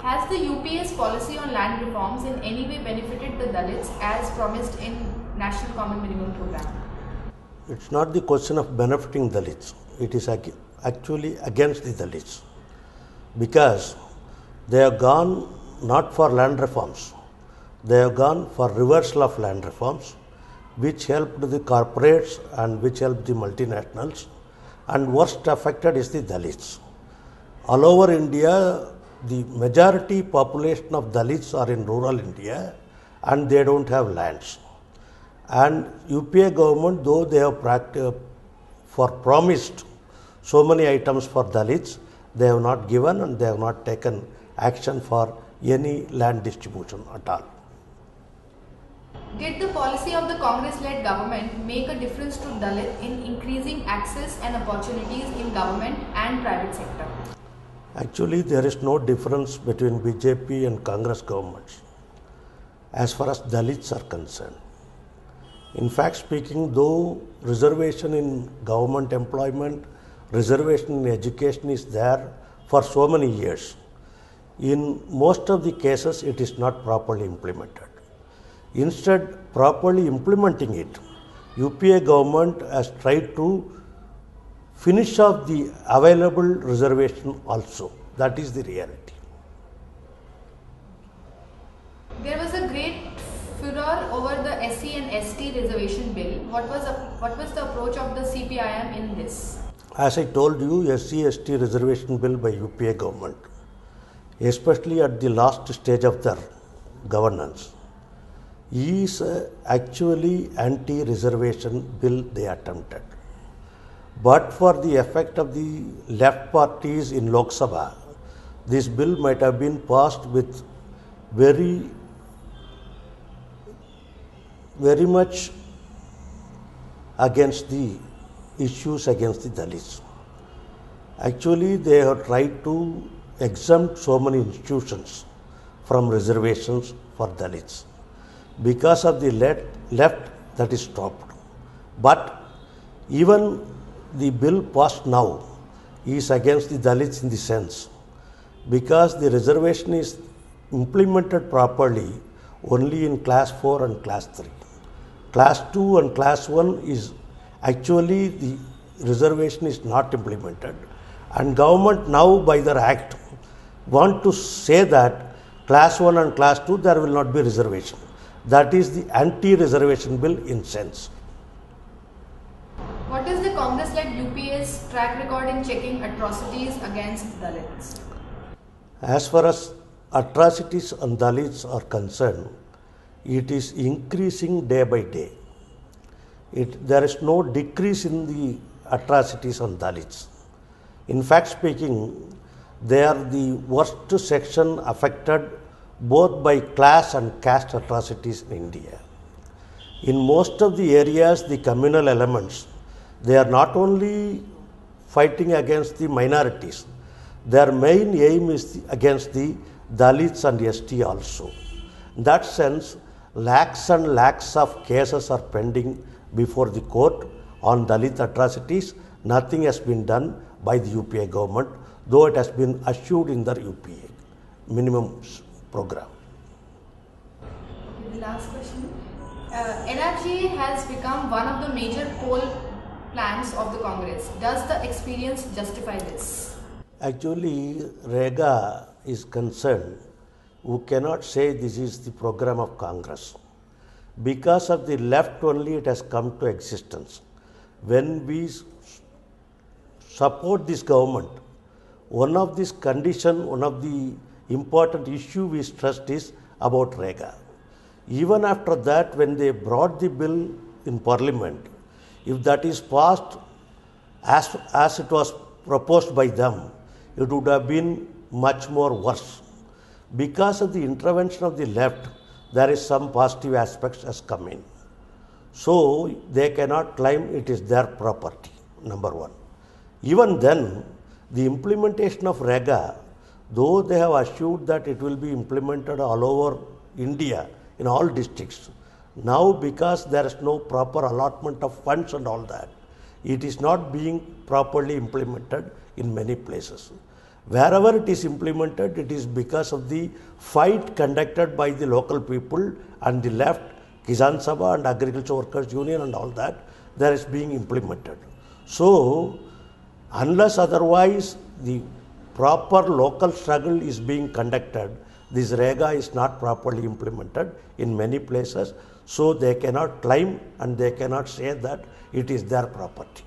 Has the UPA's policy on land reforms in any way benefited the Dalits as promised in National Common Minimum Program? It's not the question of benefiting Dalits. It is actually against the Dalits, because they have gone not for land reforms. They have gone for reversal of land reforms, which helped the corporates and which helped the multinationals, and worst affected is the Dalits. All over India, the majority population of Dalits are in rural India and they don't have lands. And UPA government, though they have promised so many items for Dalits, they have not given and they have not taken action for any land distribution at all. Did the policy of the Congress-led government make a difference to Dalit in increasing access and opportunities in government and private sector? Actually, there is no difference between BJP and Congress governments as far as Dalits are concerned. In fact speaking, though reservation in government employment, reservation in education is there for so many years, in most of the cases it is not properly implemented. Instead, properly implementing it, UPA government has tried to finish off the available reservation also. That is the reality. There was a great furor over the SC and ST reservation bill. What was the approach of the CPIM in this? As I told you, SC/ST reservation bill by UPA government, especially at the last stage of their governance, is actually anti-reservation bill they attempted. But for the effect of the left parties in Lok Sabha, this bill might have been passed with very much against the issues against the Dalits. Actually, they have tried to exempt so many institutions from reservations for Dalits. Because of the left, that is stopped. But even the bill passed now is against the Dalits in the sense, because the reservation is implemented properly only in class 4 and class 3. Class 2 and class 1 is actually the reservation is not implemented, and government now by their act want to say that class 1 and class 2 there will not be reservation. That is the anti-reservation bill in sense. What is the Congress-led UPA's track record in checking atrocities against Dalits? As far as atrocities on Dalits are concerned, it is increasing day by day. There is no decrease in the atrocities on Dalits. In fact speaking, they are the worst section affected both by class and caste atrocities in India. In most of the areas, the communal elements, they are not only fighting against the minorities, their main aim is against the Dalits and ST also. In that sense, lakhs and lakhs of cases are pending before the court on Dalit atrocities. Nothing has been done by the UPA government, though it has been assured in the UPA minimum program. The last question. NRG has become one of the major poll plans of the Congress. Does the experience justify this? Actually, Rega is concerned who cannot say this is the program of Congress. Because of the left only it has come to existence. When we support this government, one of this condition, one of the important issue we stressed is about Rega. Even after that, when they brought the bill in Parliament, if that is passed as it was proposed by them, it would have been much more worse. Because of the intervention of the left, there is some positive aspects has come in. So they cannot claim it is their property, number one. Even then, the implementation of Rega, though they have assured that it will be implemented all over India in all districts, now because there is no proper allotment of funds and all that, it is not being properly implemented in many places. Wherever it is implemented, it is because of the fight conducted by the local people and the left, Kisan Sabha and Agriculture Workers Union and all that, that is being implemented. So, unless otherwise the proper local struggle is being conducted, this REGA is not properly implemented in many places, so they cannot claim and they cannot say that it is their property.